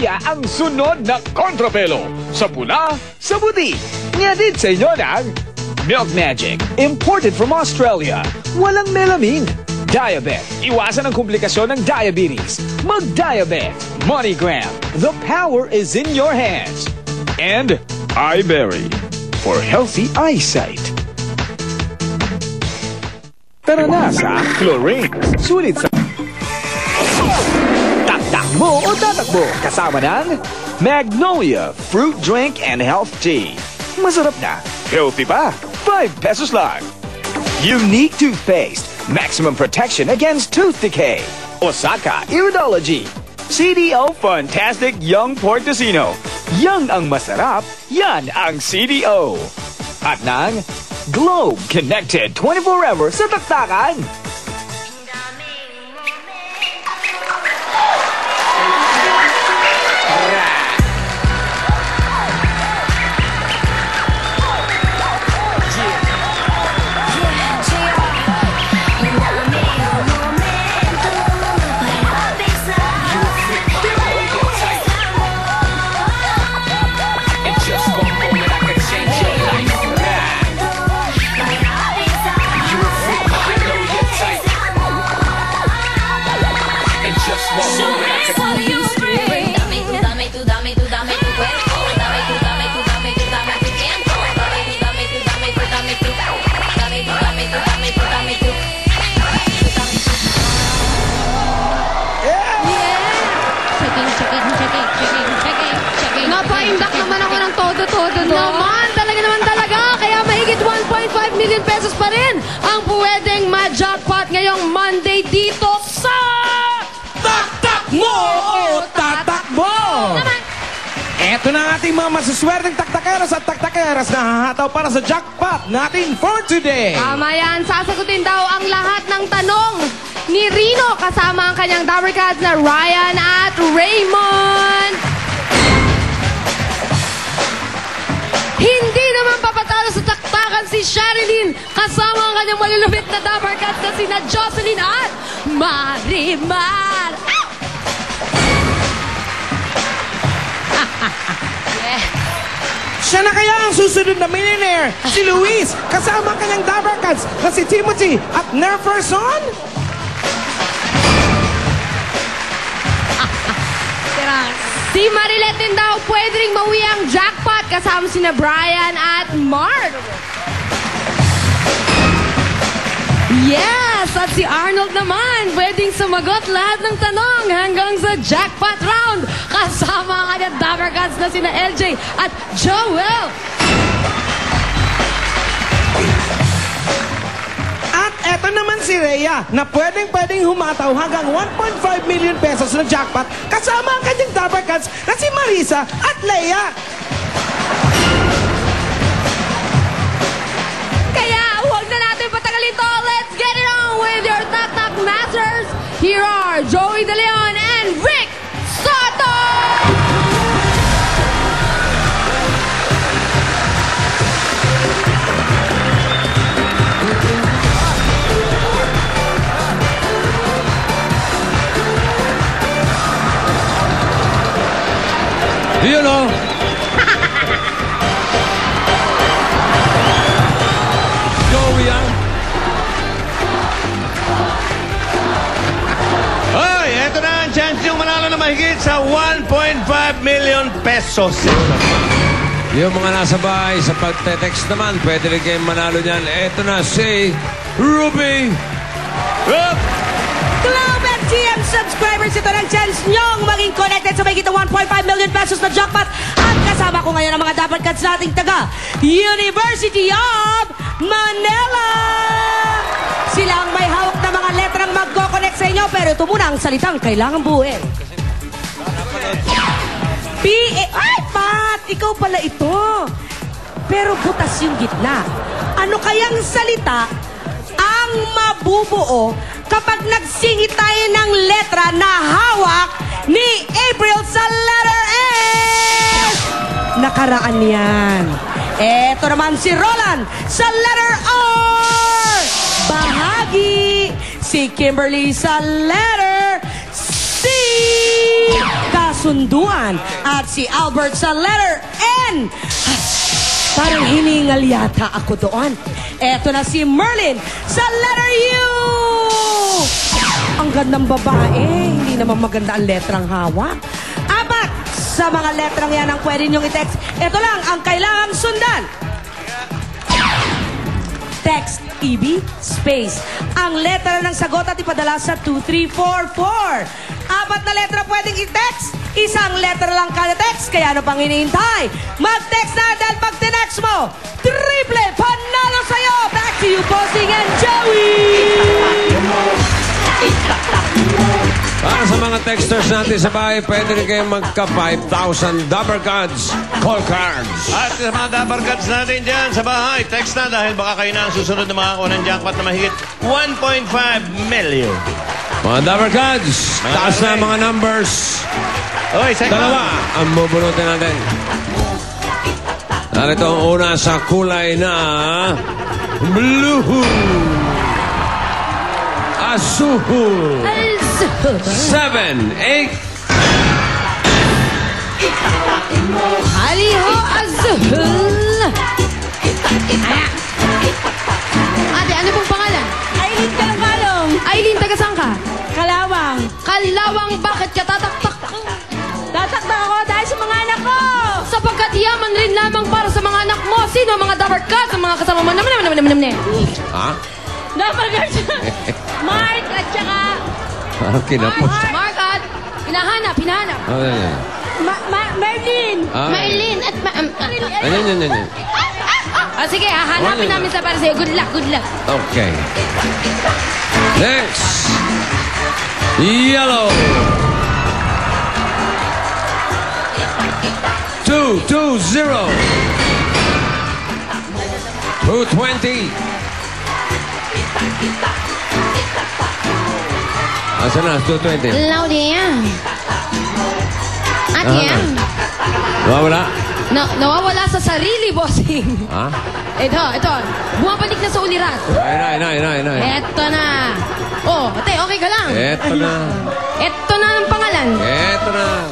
Australia ang sunod na kontrapelo. Sa pula, sa buti. Ngadid sa inyo ng Milk Magic. Imported from Australia. Walang melamine. Diabet. Iwasan ang komplikasyon ng diabetes. Mag-Diabet. MoneyGram. The power is in your hands. And iBerry. For healthy eyesight. Tara na sa Chlorine. Sulit sa... Takbo o tatakbo kasama ng Magnolia Fruit Drink and Health Tea. Masarap na, healthy pa, 5 pesos lang. Unique toothpaste, maximum protection against tooth decay. Osaka Iridology. CDO Fantastic Young Portocino. Young ang masarap, yan ang CDO. At ng Globe Connected 24 hours sa taktakan. Napaindak naman ako ng todo-todo naman. Talaga. Kaya mahigit 1.5 million pesos pa rin ang pwedeng ma-jackpot ngayong Monday dito sa... Taktakmo o tatakbo! Eto na ang ating mga masuswerteng taktakeros at taktakeras na hahataw para sa jackpot natin for today. Tama yan. Sasagutin daw ang lahat ng tanong ni Rino kasama ang kanyang Dabarkads na Ryan at Raymond. Hindi naman papatalo sa taktakan si Sherilyn kasama ang kanyang malulupit na Dabarkads na sina Jocelyn at Marimar. Siya na kaya ang susunod na millionaire, si Luis, kasama ang kanyang Dabarkads na si Timothy at Nerferson? Si Marilet din daw pwede rin mauwi ang jackpot kasama sina Brian at Mark. Yes! At si Arnold naman pwedeng sumagot lahat ng tanong hanggang sa jackpot round kasama ang kanyang Dabarkads na sina LJ at Joel. At eto naman si Rhea na pwedeng humataw hanggang 1.5 million pesos na jackpot kasama ang kanyang Dabarkads na si Marisa at Leia. Kaya huwag na natin patagalin to. Let's get it on with your Taktak Masters. Here are Joey De Leon and Rick Soto! Yun o. Joey yan. Hoy, eto na ang chance yung manalo na mahigit sa 1.5 million pesos. Yung mga nasa bahay sa pagte-text naman, pwede rin kayong manalo niyan. Eto na si Ruby. Up! Globe at GM subscribers, ito ng chance nyong maging connected sa mahigit 1.5 million pesos na jackpot. At kasama ko ngayon ang mga Dabarkads nating taga University of Manila. Sila ang may hawak na mga letrang magko-connect sa inyo, pero ito muna ang salitang kailangan buuin. P.A. Ay, Pat! Ikaw pala ito. Pero butas yung gitna. Ano kayang salita ang mabubuo kapag nagsingit tayo ng letra na hawak ni April sa letter S? Nakaraan yan. Eto naman si Roland sa letter R. Bahagi. Si Kimberly sa letter C. kasunduan. At si Albert sa letter N. Parang hiningal yata ako doon. Eto na si Merlin sa letter U. Ang gandang babae. Hindi naman maganda ang letrang hawak. Apat sa mga letrang yan ang pwede niyong i-text. Ito lang ang kailangang sundan. Text EB space. Ang letra ng sagot at ipadala sa 2344. Apat na letra pwedeng i-text. Isang letra lang kada text. Kaya ano pang hinihintay? Mag-text na dahil pag tinext mo, triple panalo sa'yo. Back to you, Bossing and Joey. Para sa mga texters natin sa bahay, pwede rin kayong magka 5,000 Dabber Gods call cards. At sa mga Dabber Gods natin dyan sa bahay, text na dahil baka kayo na ang susunod na makakuha ng jackpot na mahigit 1.5 million. Mga Dabber Gods, taas na mga numbers. Oy, Dalawa ang bubunutin natin. Narito ang una sa kulay na blue. Azul. 7, 8. Haliho Azul. Ate, ano pong pangalan? Aileen Kalong-Kalong. Aileen, taga saan ka? Kalawang. Kalawang, bakit ka tataktak? Tatakta ako dahil sa mga anak ko. Sapagkat yaman rin lamang para sa mga anak mo. Sino ang mga Dabber Gods? Ang mga kasama mo naman. Ha? Dabber Gods. Mark at saka Parang kinapos. Mark at hinahanap. Oh, yan. Merlin. Maylin at Yan. sige, hahanapin namin sa para sa'yo. Good luck. Okay. Next. Yellow. 220. 220. Asan na? 220. Laudia. At yan. Wala. Nawawala sa sarili, bossing. Ha? Ito. Bumabalik na sa ulirat. Ay. Eto na. Oh, ate, okay ka lang? Eto na. Eto na ang pangalan. Eto na.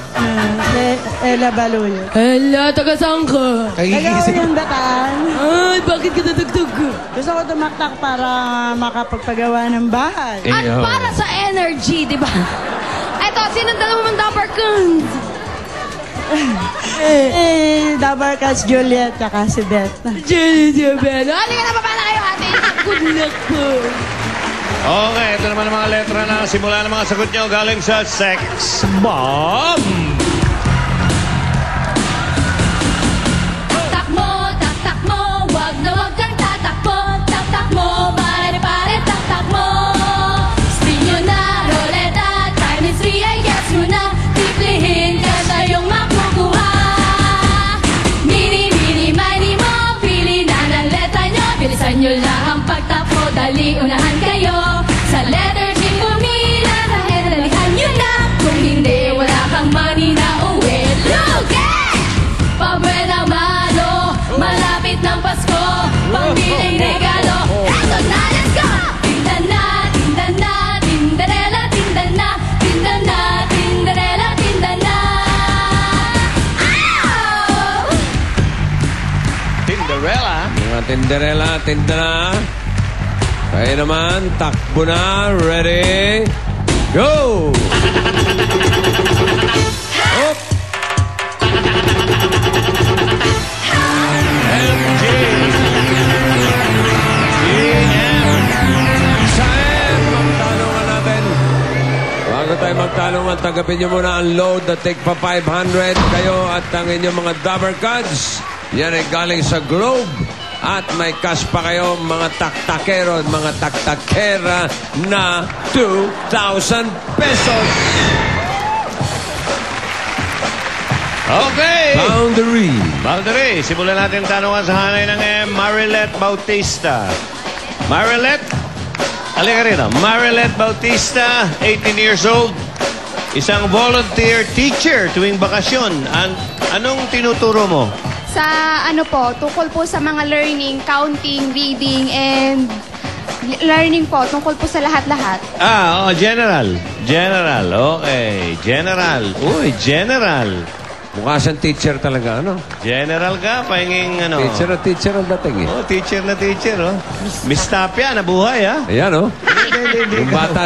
Ella Baluyo. Hala, taga saan ka? Tagawin Bataan. Ay, bakit ka natagtag? Gusto ko tumaktak para makapagpagawa ng bahay. At para sa energy, di ba? Eto, sinong dalawa mong Dabber Gods? Dabber Gods, Juliet, tsaka si Beth. Halika na, baba na kayo, ate. Good luck po. Okay, ito naman ang mga letra na simula ng mga sagot nyo galing sa Sex Bomb. Taktak mo, wag na wag kang tatakbo. Taktak mo, pare, taktak mo. Spin nyo na, roleta, time is 3, I guess nyo na. Tiplihin ka tayong makukuha. Mini, mini mo, pili na ng letra nyo. Bilisan nyo lang ang pagtakbo, dali unahan kayo. Sa letter G, pumila, dahil dalihan nyo na. Kung hindi, wala kang money na uwi. Look at! Pabuena mano, malapit ng Pasko, pambiling regalo. Eto na, let's go! Tindan na, tindarela, tindan na. Tindan na, tindarela, tindan na. Ow! Tinderella. Mga Tinderella, tinda na. Kayo naman, takbo na. Ready? Go! Up! LG. GM. Saan? Magtanungan natin. Bago tayo magtanungan, tanggapin nyo muna ang load na take pa 500. Kayo at ang inyong mga Dabber Gods. Yan ay galing sa Globe. At may cash pa kayo, mga taktakero at mga taktakera na 2,000 pesos. Okay. Boundary. Simulan natin tanungan sa hanay ng Marilet Bautista. Marilet, halika rito. Marilet Bautista, 18 years old. Isang volunteer teacher tuwing bakasyon. Anong tinuturo mo? Sa tukol po sa mga learning, counting, reading, and Learning po, tungkol po sa lahat-lahat. General. General, okay. General. Uy, general. Mukha siyang teacher talaga, ano? General ka, pahinging ano. Teacher ang dating eh. Teacher na teacher, oh. Miss Tapia, nabuhay, ah. Ayan, oh. Yung bata